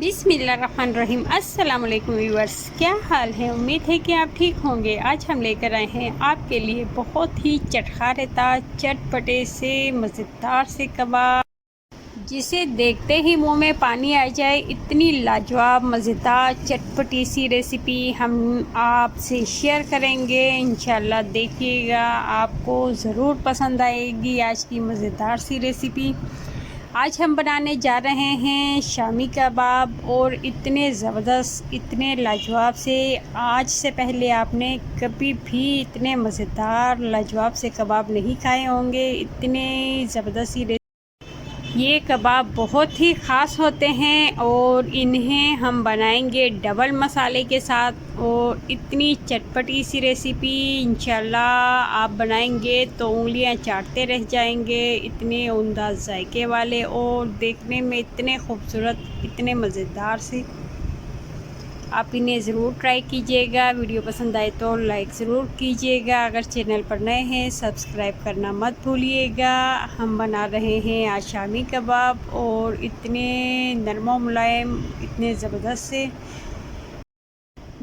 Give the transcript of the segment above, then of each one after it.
बिस्मिल्लाहिर्रहमानिर्रहीम। अस्सलाम वालेकुम व्यूअर्स, क्या हाल है। उम्मीद है कि आप ठीक होंगे। आज हम लेकर आए हैं आपके लिए बहुत ही चटखारेदार चटपटे से मज़ेदार से कबाब, जिसे देखते ही मुंह में पानी आ जाए। इतनी लाजवाब मज़ेदार चटपटी सी रेसिपी हम आपसे शेयर करेंगे। इंशाल्लाह देखिएगा, आपको ज़रूर पसंद आएगी आज की मज़ेदार सी रेसिपी। आज हम बनाने जा रहे हैं शामी कबाब, और इतने ज़बरदस्त, इतने लाजवाब से। आज से पहले आपने कभी भी इतने मज़ेदार लाजवाब से कबाब नहीं खाए होंगे। इतने ज़बरदस्त ये कबाब बहुत ही ख़ास होते हैं, और इन्हें हम बनाएंगे डबल मसाले के साथ। और इतनी चटपटी सी रेसिपी इंशाल्लाह आप बनाएंगे तो उंगलियां चाटते रह जाएंगे। इतने उम्दा जायके वाले और देखने में इतने खूबसूरत, इतने मज़ेदार से। आप इन्हें ज़रूर ट्राई कीजिएगा। वीडियो पसंद आए तो लाइक ज़रूर कीजिएगा। अगर चैनल पर नए हैं सब्सक्राइब करना मत भूलिएगा। हम बना रहे हैं आज शामी कबाब, और इतने नरम मुलायम, इतने ज़बरदस्त से,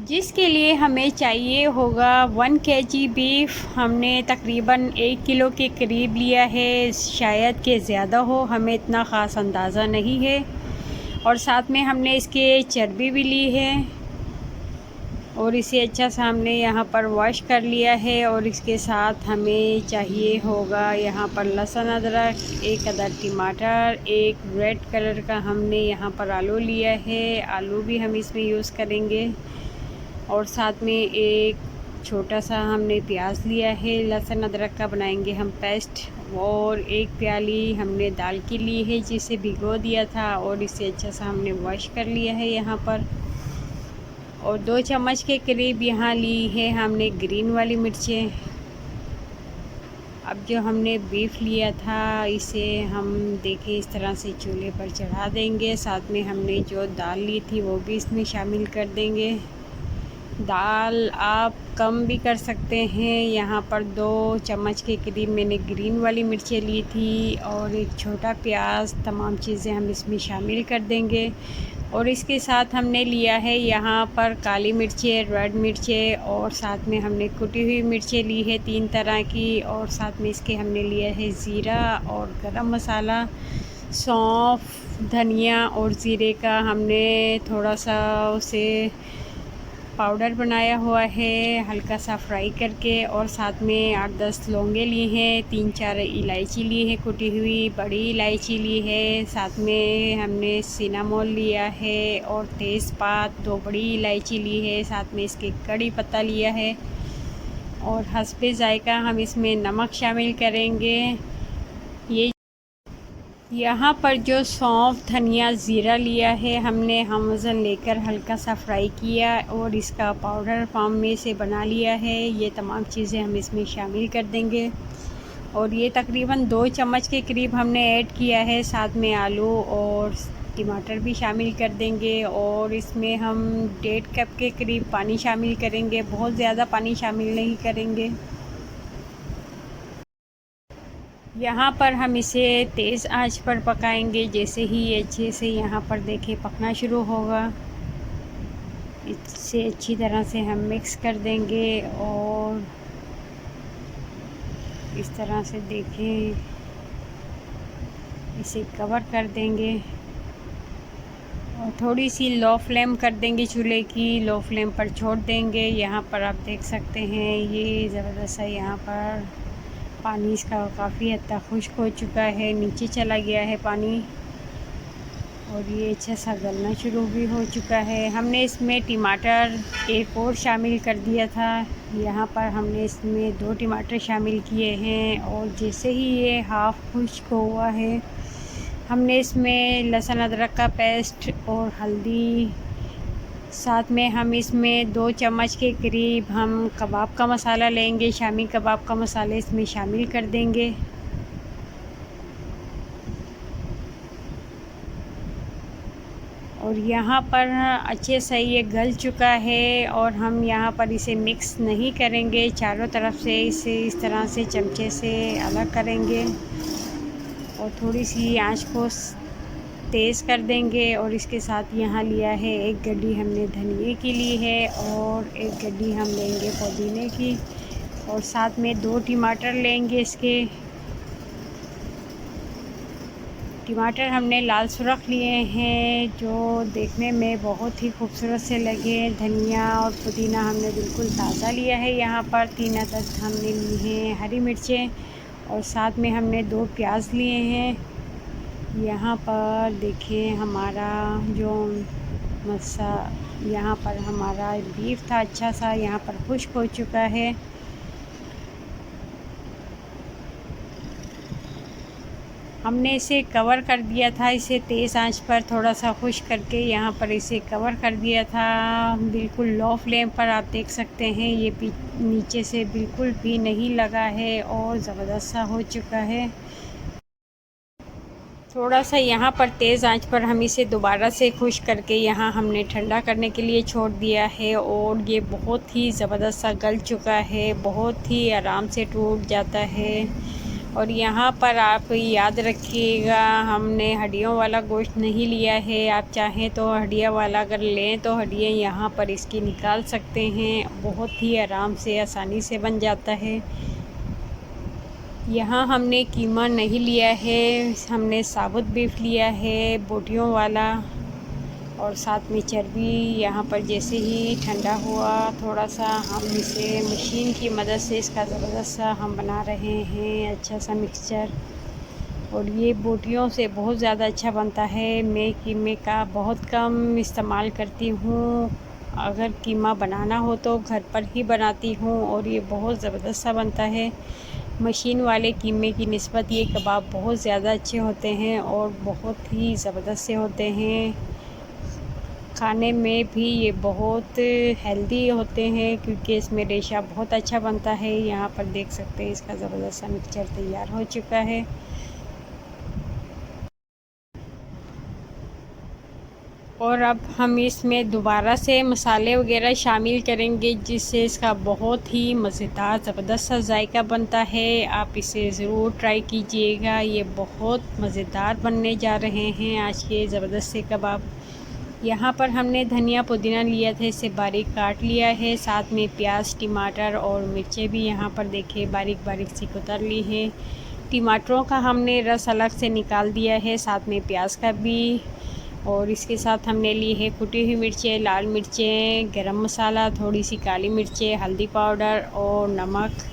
जिसके लिए हमें चाहिए होगा 1 केजी बीफ। हमने तकरीबन 1 किलो के करीब लिया है, शायद कि ज़्यादा हो, हमें इतना ख़ास अंदाज़ा नहीं है। और साथ में हमने इसके चर्बी भी ली है, और इसे अच्छा सा हमने यहाँ पर वॉश कर लिया है। और इसके साथ हमें चाहिए होगा यहाँ पर लहसुन अदरक, 1 अदद टमाटर, 1 रेड कलर का हमने यहाँ पर आलू लिया है, आलू भी हम इसमें यूज़ करेंगे। और साथ में एक छोटा सा हमने प्याज लिया है, लहसुन अदरक का बनाएंगे हम पेस्ट। और 1 प्याली हमने दाल की ली है, जिसे भिगो दिया था, और इसे अच्छा सा हमने वॉश कर लिया है यहाँ पर। और 2 चम्मच के करीब यहाँ ली है हमने ग्रीन वाली मिर्चें। अब जो हमने बीफ लिया था, इसे हम देखें इस तरह से चूल्हे पर चढ़ा देंगे। साथ में हमने जो दाल ली थी वो भी इसमें शामिल कर देंगे। दाल आप कम भी कर सकते हैं। यहाँ पर 2 चम्मच के करीब मैंने ग्रीन वाली मिर्चें ली थी, और 1 छोटा प्याज। तमाम चीज़ें हम इसमें शामिल कर देंगे। और इसके साथ हमने लिया है यहाँ पर काली मिर्चें, रेड मिर्चें, और साथ में हमने कुटी हुई मिर्चें ली है 3 तरह की। और साथ में इसके हमने लिया है ज़ीरा और गरम मसाला, सौंफ, धनिया और ज़ीरे का हमने थोड़ा सा उसे पाउडर बनाया हुआ है, हल्का सा फ्राई करके। और साथ में 8-10 लौंगे लिए हैं, 3-4 इलायची ली है कुटी हुई, बड़ी इलायची ली है। साथ में हमने सिनामोन लिया है, और तेज़पात 2 बड़ी इलायची ली है। साथ में इसके कड़ी पत्ता लिया है, और हस्बे ज़ायका हम इसमें नमक शामिल करेंगे। ये यहाँ पर जो सौंफ, धनिया, ज़ीरा लिया है हमने, हम वज़न लेकर हल्का सा फ्राई किया, और इसका पाउडर फॉर्म में से बना लिया है। ये तमाम चीज़ें हम इसमें शामिल कर देंगे। और ये तकरीबन 2 चम्मच के करीब हमने ऐड किया है। साथ में आलू और टमाटर भी शामिल कर देंगे। और इसमें हम 1.5 कप के करीब पानी शामिल करेंगे, बहुत ज़्यादा पानी शामिल नहीं करेंगे। यहाँ पर हम इसे तेज़ आंच पर पकाएंगे। जैसे ही ये अच्छे से यहाँ पर देखें पकना शुरू होगा, इसे अच्छी तरह से हम मिक्स कर देंगे। और इस तरह से देखें, इसे कवर कर देंगे, और थोड़ी सी लो फ्लेम कर देंगे, चूल्हे की लो फ्लेम पर छोड़ देंगे। यहाँ पर आप देख सकते हैं ये ज़बरदस्त है। यहाँ पर पानी इसका काफ़ी हद तक खुश्क हो चुका है, नीचे चला गया है पानी, और ये अच्छा सा गलना शुरू भी हो चुका है। हमने इसमें टमाटर 1 और शामिल कर दिया था। यहाँ पर हमने इसमें 2 टमाटर शामिल किए हैं। और जैसे ही ये हाफ़ खुश्क हुआ है, हमने इसमें लहसुन अदरक का पेस्ट और हल्दी, साथ में हम इसमें 2 चम्मच के करीब हम कबाब का मसाला लेंगे, शामी कबाब का मसाला इसमें शामिल कर देंगे। और यहाँ पर अच्छे से ये गल चुका है, और हम यहाँ पर इसे मिक्स नहीं करेंगे, चारों तरफ से इसे इस तरह से चमचे से अलग करेंगे। और थोड़ी सी आंच को तेज़ कर देंगे। और इसके साथ यहाँ लिया है एक गड्डी हमने धनिए की ली है और एक गड्डी हम लेंगे पुदीने की, और साथ में 2 टमाटर लेंगे। इसके टमाटर हमने लाल सुरख लिए हैं जो देखने में बहुत ही खूबसूरत से लगे। धनिया और पुदीना हमने बिल्कुल ताज़ा लिया है। यहाँ पर 3 अदद हमने ली हैं हरी मिर्चें, और साथ में हमने 2 प्याज लिए हैं। यहाँ पर देखिए हमारा जो यहाँ पर हमारा बीफ था अच्छा सा यहाँ पर खुश्क हो चुका है। हमने इसे कवर कर दिया था, इसे तेज़ आंच पर थोड़ा सा खुश्क करके यहाँ पर इसे कवर कर दिया था बिल्कुल लो फ्लेम पर। आप देख सकते हैं ये नीचे से बिल्कुल भी नहीं लगा है और ज़बरदस्त सा हो चुका है। थोड़ा सा यहाँ पर तेज़ आंच पर हम इसे दोबारा से खुश्क करके यहाँ हमने ठंडा करने के लिए छोड़ दिया है, और ये बहुत ही ज़बरदस्त सा गल चुका है, बहुत ही आराम से टूट जाता है। और यहाँ पर आप याद रखिएगा हमने हड्डियों वाला गोश्त नहीं लिया है। आप चाहें तो हड्डियाँ वाला अगर लें तो हड्डियाँ यहाँ पर इसकी निकाल सकते हैं, बहुत ही आराम से आसानी से बन जाता है। यहाँ हमने कीमा नहीं लिया है, हमने साबुत बीफ लिया है बोटियों वाला, और साथ में चर्बी। यहाँ पर जैसे ही ठंडा हुआ थोड़ा सा हम इसे मशीन की मदद से इसका ज़बरदस्त सा हम बना रहे हैं अच्छा सा मिक्सचर, और ये बोटियों से बहुत ज़्यादा अच्छा बनता है। मैं कीमे का बहुत कम इस्तेमाल करती हूँ, अगर कीमा बनाना हो तो घर पर ही बनाती हूँ, और ये बहुत ज़बरदस्त सा बनता है। मशीन वाले कीमे की निस्बत ये कबाब बहुत ज़्यादा अच्छे होते हैं और बहुत ही ज़बरदस्त से होते हैं। खाने में भी ये बहुत हेल्दी होते हैं क्योंकि इसमें रेशा बहुत अच्छा बनता है। यहाँ पर देख सकते हैं इसका ज़बरदस्त सा मिक्सचर तैयार हो चुका है। और अब हम इसमें दोबारा से मसाले वगैरह शामिल करेंगे जिससे इसका बहुत ही मज़ेदार ज़बरदस्त सा जायका बनता है। आप इसे ज़रूर ट्राई कीजिएगा, ये बहुत मज़ेदार बनने जा रहे हैं आज के ज़बरदस्त से कबाब। यहाँ पर हमने धनिया पुदीना लिया था, इसे बारीक काट लिया है। साथ में प्याज टमाटर और मिर्चें भी यहाँ पर देखिए बारीक बारीक सी कुतर ली है। टमाटरों का हमने रस अलग से निकाल दिया है, साथ में प्याज का भी। और इसके साथ हमने ली है कुटी हुई मिर्चें, लाल मिर्चें, गरम मसाला, थोड़ी सी काली मिर्चें, हल्दी पाउडर और नमक।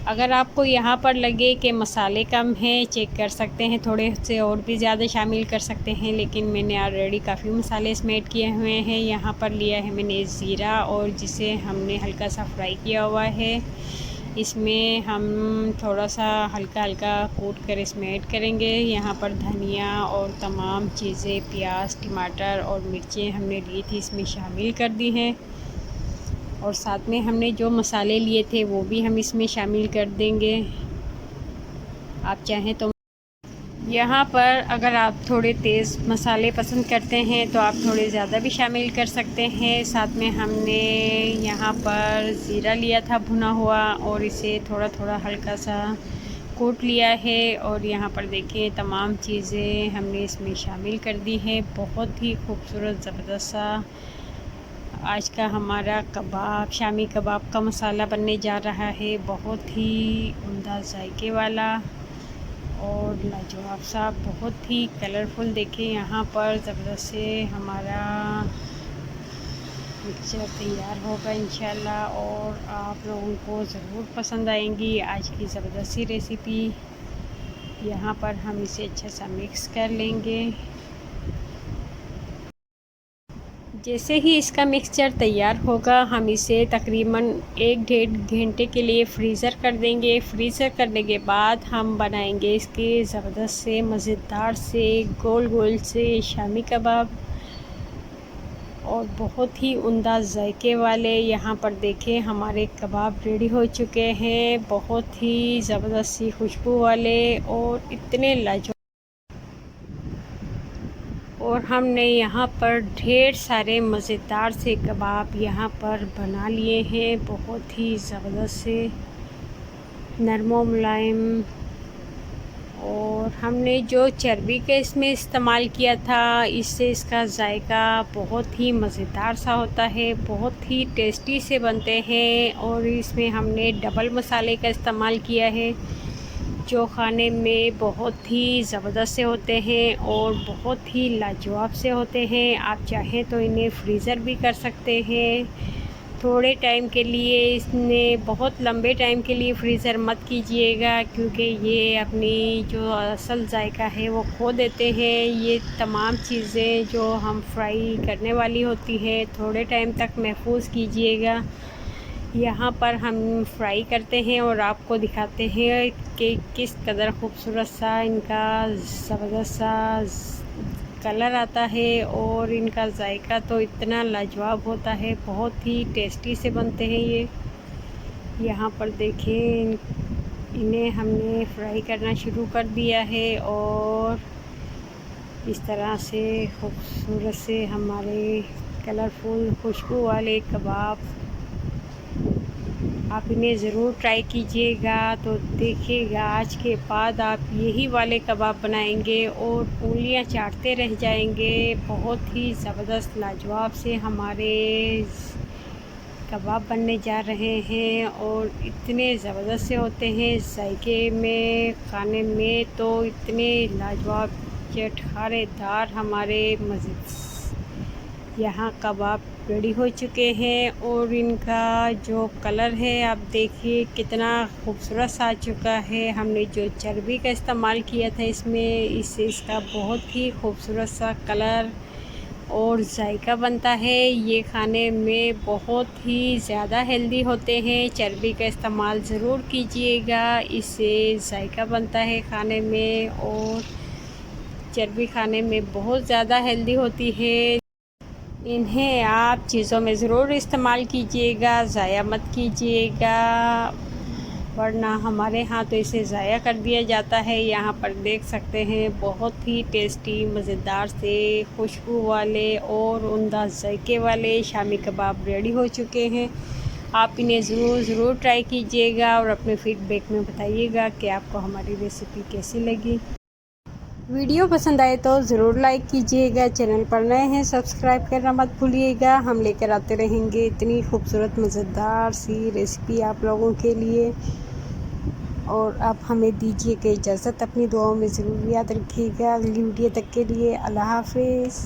अगर आपको यहाँ पर लगे कि मसाले कम हैं चेक कर सकते हैं, थोड़े से और भी ज़्यादा शामिल कर सकते हैं, लेकिन मैंने ऑलरेडी काफ़ी मसाले इसमें ऐड किए हुए हैं। यहाँ पर लिया है मैंने ज़ीरा, और जिसे हमने हल्का सा फ्राई किया हुआ है। इसमें हम थोड़ा सा हल्का हल्का कूट कर इसमें ऐड करेंगे। यहाँ पर धनिया और तमाम चीज़ें प्याज टमाटर और मिर्चें हमने ली थी इसमें शामिल कर दी हैं, और साथ में हमने जो मसाले लिए थे वो भी हम इसमें शामिल कर देंगे। आप चाहें तो यहाँ पर अगर आप थोड़े तेज़ मसाले पसंद करते हैं तो आप थोड़े ज़्यादा भी शामिल कर सकते हैं। साथ में हमने यहाँ पर ज़ीरा लिया था भुना हुआ, और इसे थोड़ा थोड़ा हल्का सा कूट लिया है। और यहाँ पर देखिए तमाम चीज़ें हमने इसमें शामिल कर दी हैं। बहुत ही खूबसूरत ज़बरदस्त सा आज का हमारा कबाब, शामी कबाब का मसाला बनने जा रहा है। बहुत ही उम्दा जायके वाला और लाजवाब सा, बहुत ही कलरफुल। देखिए यहाँ पर ज़बरदस्त से हमारा मिक्सचर तैयार होगा इंशाल्लाह, और आप लोगों को ज़रूर पसंद आएंगी आज की ज़बरदस्त सी रेसिपी। यहाँ पर हम इसे अच्छा सा मिक्स कर लेंगे। जैसे ही इसका मिक्सचर तैयार होगा हम इसे तकरीबन 1-1.5 घंटे के लिए फ्रीज़र कर देंगे। फ्रीज़र करने के बाद हम बनाएंगे इसके ज़बरदस्त से मज़ेदार से गोल गोल से शामी कबाब, और बहुत ही उम्दा जायके वाले। यहाँ पर देखें हमारे कबाब रेडी हो चुके हैं, बहुत ही ज़बरदस्त सी खुशबू वाले और इतने लाजवाब। और हमने यहाँ पर ढेर सारे मज़ेदार से कबाब यहाँ पर बना लिए हैं, बहुत ही ज़बरदस्त से नरम मुलायम और हमने जो चर्बी का इसमें इस्तेमाल किया था, इससे इसका जायका बहुत ही मज़ेदार सा होता है, बहुत ही टेस्टी से बनते हैं। और इसमें हमने डबल मसाले का इस्तेमाल किया है, जो खाने में बहुत ही ज़बरदस्त से होते हैं और बहुत ही लाजवाब से होते हैं। आप चाहें तो इन्हें फ्रीज़र भी कर सकते हैं थोड़े टाइम के लिए। इसमें बहुत लंबे टाइम के लिए फ्रीज़र मत कीजिएगा, क्योंकि ये अपनी जो असल जायका है वो खो देते हैं। ये तमाम चीज़ें जो हम फ्राई करने वाली होती है थोड़े टाइम तक महफूज कीजिएगा। यहाँ पर हम फ्राई करते हैं और आपको दिखाते हैं कि किस कदर खूबसूरत सा इनका ज़बरदस्त सा कलर आता है और इनका जायका तो इतना लाजवाब होता है, बहुत ही टेस्टी से बनते हैं ये। यहाँ पर देखें, इन्हें हमने फ्राई करना शुरू कर दिया है और इस तरह से खूबसूरत से हमारे कलरफुल खुशबू वाले कबाब आप इन्हें ज़रूर ट्राई कीजिएगा। तो देखिएगा, आज के बाद आप यही वाले कबाब बनाएंगे और उंगलियां चाटते रह जाएंगे। बहुत ही ज़बरदस्त लाजवाब से हमारे कबाब बनने जा रहे हैं और इतने ज़बरदस्त से होते हैं जायके में, खाने में तो इतने लाजवाब चटखारेदार हमारे मज़े। यहाँ कबाब रेडी हो चुके हैं और इनका जो कलर है आप देखिए कितना खूबसूरत सा आ चुका है। हमने जो चर्बी का इस्तेमाल किया था इसमें, इससे इसका बहुत ही खूबसूरत सा कलर और जायका बनता है। ये खाने में बहुत ही ज़्यादा हेल्दी होते हैं, चर्बी का इस्तेमाल ज़रूर कीजिएगा, इससे जायका बनता है खाने में और चर्बी खाने में बहुत ज़्यादा हेल्दी होती है। इन्हें आप चीज़ों में ज़रूर इस्तेमाल कीजिएगा, ज़ाया मत कीजिएगा, वरना हमारे यहाँ तो इसे ज़ाया कर दिया जाता है। यहाँ पर देख सकते हैं बहुत ही टेस्टी मज़ेदार से खुशबू वाले और उम्दा जायके वाले शामी कबाब रेडी हो चुके हैं। आप इन्हें ज़रूर ट्राई कीजिएगा और अपने फीडबैक में बताइएगा कि आपको हमारी रेसिपी कैसी लगी। वीडियो पसंद आए तो ज़रूर लाइक कीजिएगा, चैनल पर नए हैं सब्सक्राइब करना मत भूलिएगा। हम लेकर आते रहेंगे इतनी खूबसूरत मज़ेदार सी रेसिपी आप लोगों के लिए। और अब हमें दीजिएगा इजाज़त, अपनी दुआओं में ज़रूर याद रखिएगा। अगली वीडियो तक के लिए अल्लाह हाफ़िज़।